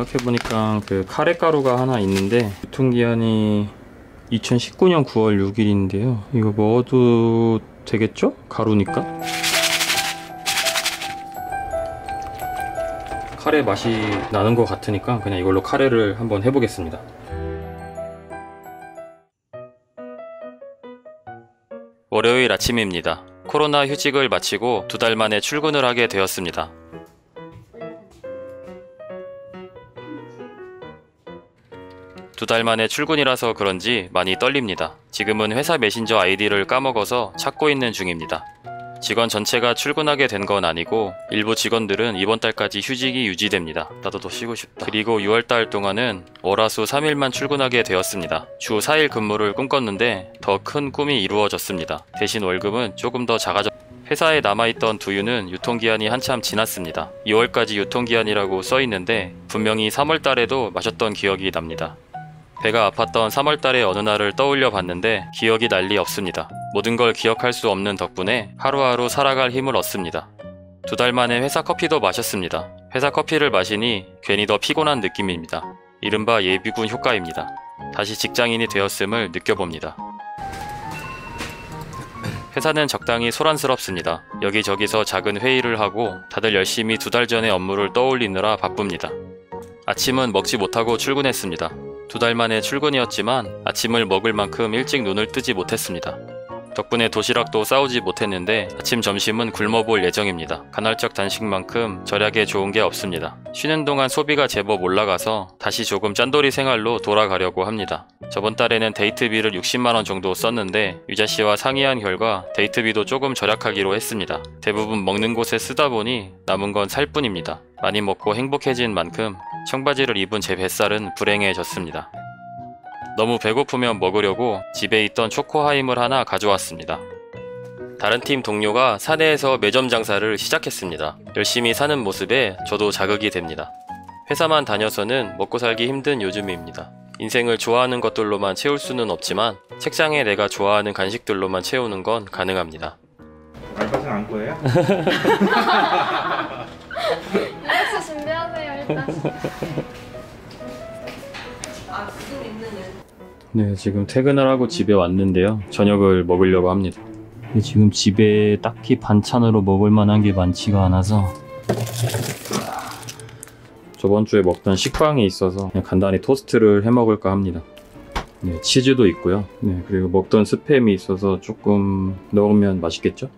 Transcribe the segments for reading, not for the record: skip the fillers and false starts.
생각해보니까 그 카레 가루가 하나 있는데 유통기한이 2019년 9월 6일인데요 이거 먹어도 되겠죠? 가루니까. 카레 맛이 나는 것 같으니까 그냥 이걸로 카레를 한번 해보겠습니다. 월요일 아침입니다. 코로나 휴직을 마치고 2달 만에 출근을 하게 되었습니다. 두 달 만에 출근이라서 그런지 많이 떨립니다. 지금은 회사 메신저 아이디를 까먹어서 찾고 있는 중입니다. 직원 전체가 출근하게 된 건 아니고 일부 직원들은 이번 달까지 휴직이 유지됩니다. 나도 더 쉬고 싶다. 그리고 6월달 동안은 월화수 3일만 출근하게 되었습니다. 주 4일 근무를 꿈꿨는데 더 큰 꿈이 이루어졌습니다. 대신 월급은 조금 더 작아졌습니다. 회사에 남아있던 두유는 유통기한이 한참 지났습니다. 2월까지 유통기한이라고 써있는데 분명히 3월달에도 마셨던 기억이 납니다. 배가 아팠던 3월달의 어느 날을 떠올려 봤는데 기억이 난리 없습니다. 모든 걸 기억할 수 없는 덕분에 하루하루 살아갈 힘을 얻습니다. 2달 만에 회사 커피도 마셨습니다. 회사 커피를 마시니 괜히 더 피곤한 느낌입니다. 이른바 예비군 효과입니다. 다시 직장인이 되었음을 느껴봅니다. 회사는 적당히 소란스럽습니다. 여기저기서 작은 회의를 하고 다들 열심히 2달 전의 업무를 떠올리느라 바쁩니다. 아침은 먹지 못하고 출근했습니다. 2달 만에 출근이었지만 아침을 먹을 만큼 일찍 눈을 뜨지 못했습니다. 덕분에 도시락도 싸우지 못했는데 아침 점심은 굶어볼 예정입니다. 간헐적 단식만큼 절약에 좋은 게 없습니다. 쉬는 동안 소비가 제법 올라가서 다시 조금 짠돌이 생활로 돌아가려고 합니다. 저번 달에는 데이트비를 60만원 정도 썼는데 유자씨와 상의한 결과 데이트비도 조금 절약하기로 했습니다. 대부분 먹는 곳에 쓰다 보니 남은 건 살 뿐입니다. 많이 먹고 행복해진 만큼 청바지를 입은 제 뱃살은 불행해졌습니다. 너무 배고프면 먹으려고 집에 있던 초코하임을 하나 가져왔습니다. 다른 팀 동료가 사내에서 매점 장사를 시작했습니다. 열심히 사는 모습에 저도 자극이 됩니다. 회사만 다녀서는 먹고 살기 힘든 요즘입니다. 인생을 좋아하는 것들로만 채울 수는 없지만 책상에 내가 좋아하는 간식들로만 채우는 건 가능합니다. 알바생 안 거예요? 알아서 준비하세요 일단. 네, 지금 퇴근을 하고 집에 왔는데요. 저녁을 먹으려고 합니다. 지금 집에 딱히 반찬으로 먹을 만한 게 많지가 않아서 저번 주에 먹던 식빵이 있어서 그냥 간단히 토스트를 해 먹을까 합니다. 네, 치즈도 있고요. 네, 그리고 먹던 스팸이 있어서 조금 넣으면 맛있겠죠?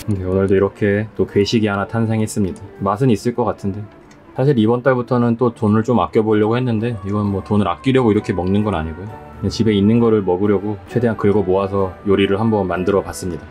네, 오늘도 이렇게 또 괴식이 하나 탄생했습니다. 맛은 있을 것 같은데 사실 이번 달부터는 또 돈을 좀 아껴보려고 했는데 이건 뭐 돈을 아끼려고 이렇게 먹는 건 아니고요. 그냥 집에 있는 거를 먹으려고 최대한 긁어 모아서 요리를 한번 만들어 봤습니다.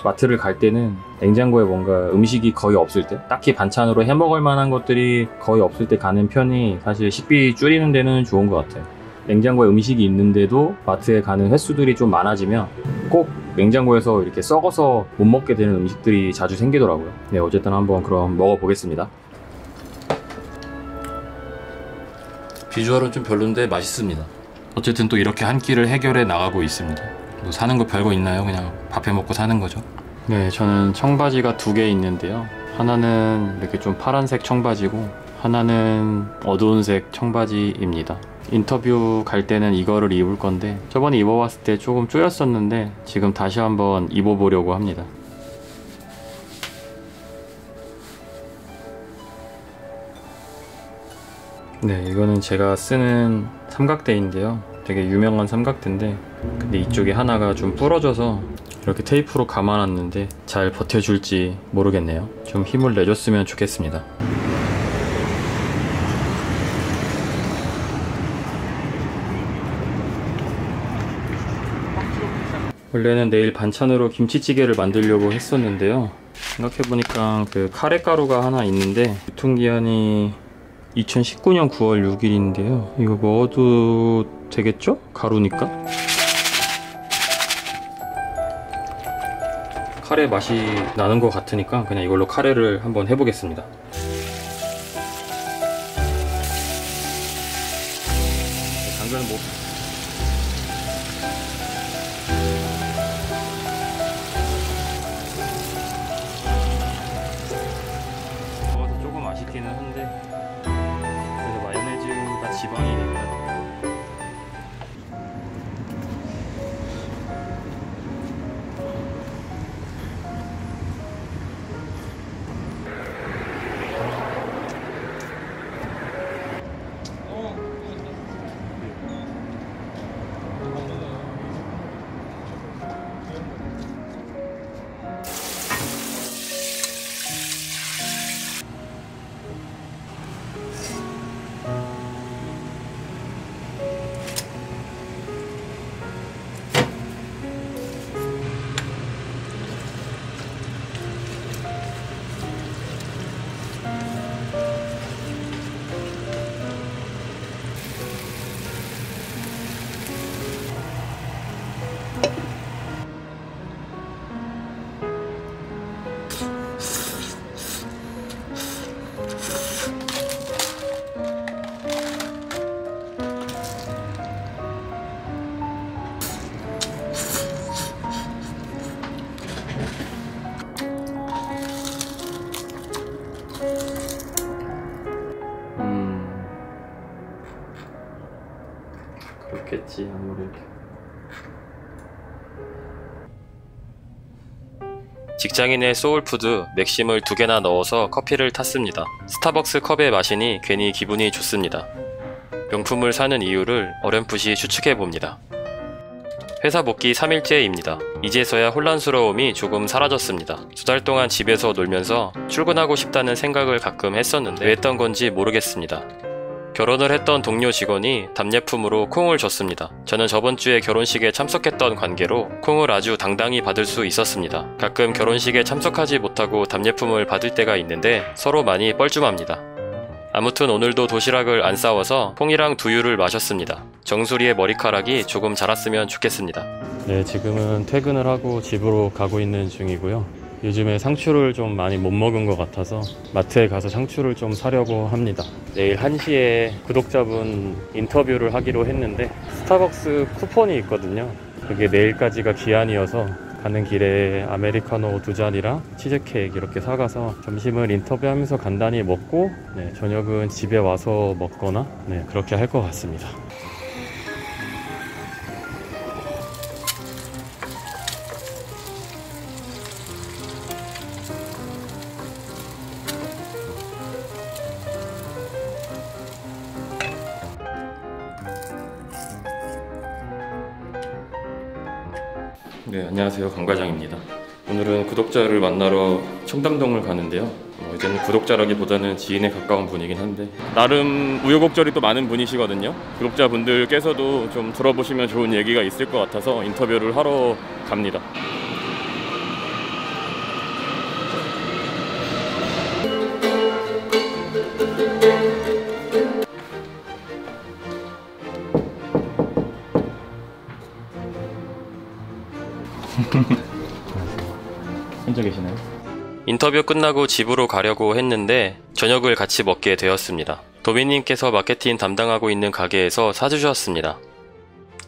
마트를 갈 때는 냉장고에 뭔가 음식이 거의 없을 때 딱히 반찬으로 해 먹을 만한 것들이 거의 없을 때 가는 편이 사실 식비 줄이는 데는 좋은 것 같아요. 냉장고에 음식이 있는데도 마트에 가는 횟수들이 좀 많아지면 꼭 냉장고에서 이렇게 썩어서 못 먹게 되는 음식들이 자주 생기더라고요. 네, 어쨌든 한번 그럼 먹어보겠습니다. 비주얼은 좀 별론데 맛있습니다. 어쨌든 또 이렇게 한 끼를 해결해 나가고 있습니다. 뭐 사는 거 별거 있나요? 그냥 밥해 먹고 사는 거죠. 네, 저는 청바지가 2개 있는데요. 하나는 이렇게 좀 파란색 청바지고 하나는 어두운 색 청바지입니다. 인터뷰 갈 때는 이거를 입을 건데 저번에 입어봤을 때 조금 쪼였었는데 지금 다시 한번 입어보려고 합니다. 네, 이거는 제가 쓰는 삼각대인데요. 되게 유명한 삼각대인데 근데 이쪽에 하나가 좀 부러져서 이렇게 테이프로 감아놨는데 잘 버텨줄지 모르겠네요. 좀 힘을 내줬으면 좋겠습니다. 원래는 내일 반찬으로 김치찌개를 만들려고 했었는데요. 생각해보니까 그 카레 가루가 하나 있는데 유통기한이 2019년 9월 6일인데요 이거 먹어도 되겠죠? 가루니까. 카레 맛이 나는 것 같으니까 그냥 이걸로 카레를 한번 해보겠습니다. 당근은 뭐 같이 안무를. 직장인의 소울푸드 맥심을 2개나 넣어서 커피를 탔습니다. 스타벅스 컵에 마시니 괜히 기분이 좋습니다. 명품을 사는 이유를 어렴풋이 추측해봅니다. 회사 복귀 3일째입니다. 이제서야 혼란스러움이 조금 사라졌습니다. 2달 동안 집에서 놀면서 출근하고 싶다는 생각을 가끔 했었는데 왜 했던 건지 모르겠습니다. 결혼을 했던 동료 직원이 답례품으로 콩을 줬습니다. 저는 저번 주에 결혼식에 참석했던 관계로 콩을 아주 당당히 받을 수 있었습니다. 가끔 결혼식에 참석하지 못하고 답례품을 받을 때가 있는데 서로 많이 뻘쭘합니다. 아무튼 오늘도 도시락을 안 싸워서 콩이랑 두유를 마셨습니다. 정수리의 머리카락이 조금 자랐으면 좋겠습니다. 네, 지금은 퇴근을 하고 집으로 가고 있는 중이고요. 요즘에 상추를 좀 많이 못 먹은 것 같아서 마트에 가서 상추를 좀 사려고 합니다. 내일 1시에 구독자분 인터뷰를 하기로 했는데 스타벅스 쿠폰이 있거든요. 그게 내일까지가 기한이어서 가는 길에 아메리카노 2잔이랑 치즈케이크 이렇게 사가서 점심을 인터뷰하면서 간단히 먹고 저녁은 집에 와서 먹거나 그렇게 할 것 같습니다. 네, 안녕하세요. 강과장입니다. 오늘은 구독자를 만나러 청담동을 가는데요. 이제는 구독자라기보다는 지인에 가까운 분이긴 한데 나름 우여곡절이 또 많은 분이시거든요. 구독자분들께서도 좀 들어보시면 좋은 얘기가 있을 것 같아서 인터뷰를 하러 갑니다. 혼자 계시나요? 인터뷰 끝나고 집으로 가려고 했는데 저녁을 같이 먹게 되었습니다. 도미님께서 마케팅 담당하고 있는 가게에서 사주셨습니다.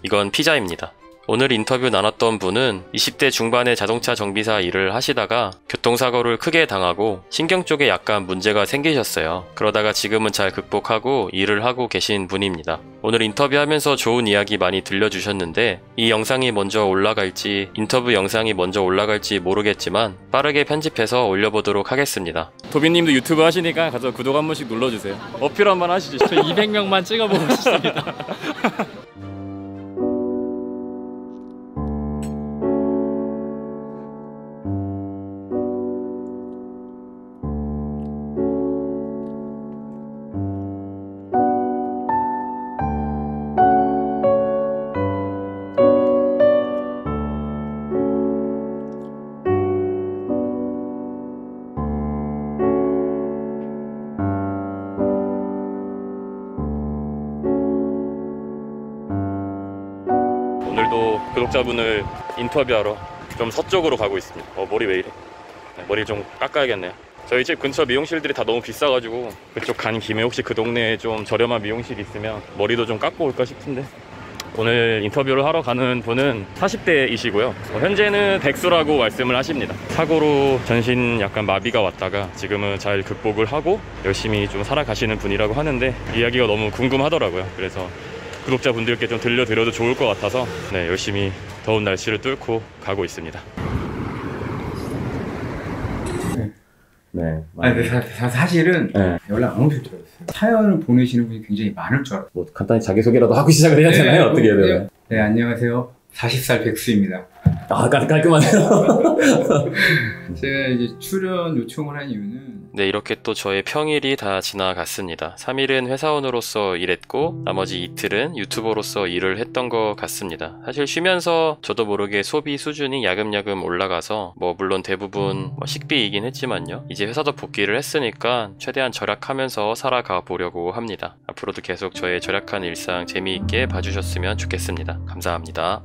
이건 피자입니다. 오늘 인터뷰 나눴던 분은 20대 중반의 자동차 정비사 일을 하시다가 교통사고를 크게 당하고 신경 쪽에 약간 문제가 생기셨어요. 그러다가 지금은 잘 극복하고 일을 하고 계신 분입니다. 오늘 인터뷰하면서 좋은 이야기 많이 들려주셨는데 이 영상이 먼저 올라갈지 인터뷰 영상이 먼저 올라갈지 모르겠지만 빠르게 편집해서 올려보도록 하겠습니다. 도비님도 유튜브 하시니까 가서 구독 한 번씩 눌러주세요. 어필 한번 하시죠. 저 200명만 찍어보고 싶습니다. 오늘도 구독자분을 인터뷰하러 좀 서쪽으로 가고 있습니다. 머리 왜 이래? 머리 좀 깎아야겠네요. 저희 집 근처 미용실들이 다 너무 비싸가지고 그쪽 간 김에 혹시 그 동네에 좀 저렴한 미용실 있으면 머리도 좀 깎고 올까 싶은데 오늘 인터뷰를 하러 가는 분은 40대이시고요. 현재는 백수라고 말씀을 하십니다. 사고로 전신 약간 마비가 왔다가 지금은 잘 극복을 하고 열심히 좀 살아가시는 분이라고 하는데 이야기가 너무 궁금하더라고요. 그래서 구독자분들께 좀 들려드려도 좋을 것 같아서 열심히 더운 날씨를 뚫고 가고 있습니다. 사실은 연락 안 오실 줄 알았어요. 사연을 보내시는 분이 굉장히 많을 줄 알았어요. 뭐 간단히 자기소개라도 하고 시작을 해야 되나요? 어떻게 해야 되나요? 네, 안녕하세요. 40살 백수입니다. 깔끔하네요. 제가 이제 출연 요청을 한 이유는 이렇게 또 저의 평일이 다 지나갔습니다. 3일은 회사원으로서 일했고 나머지 이틀은 유튜버로서 일을 했던 것 같습니다. 사실 쉬면서 저도 모르게 소비 수준이 야금야금 올라가서 물론 대부분 식비이긴 했지만요. 이제 회사도 복귀를 했으니까 최대한 절약하면서 살아가 보려고 합니다. 앞으로도 계속 저의 절약한 일상 재미있게 봐주셨으면 좋겠습니다. 감사합니다.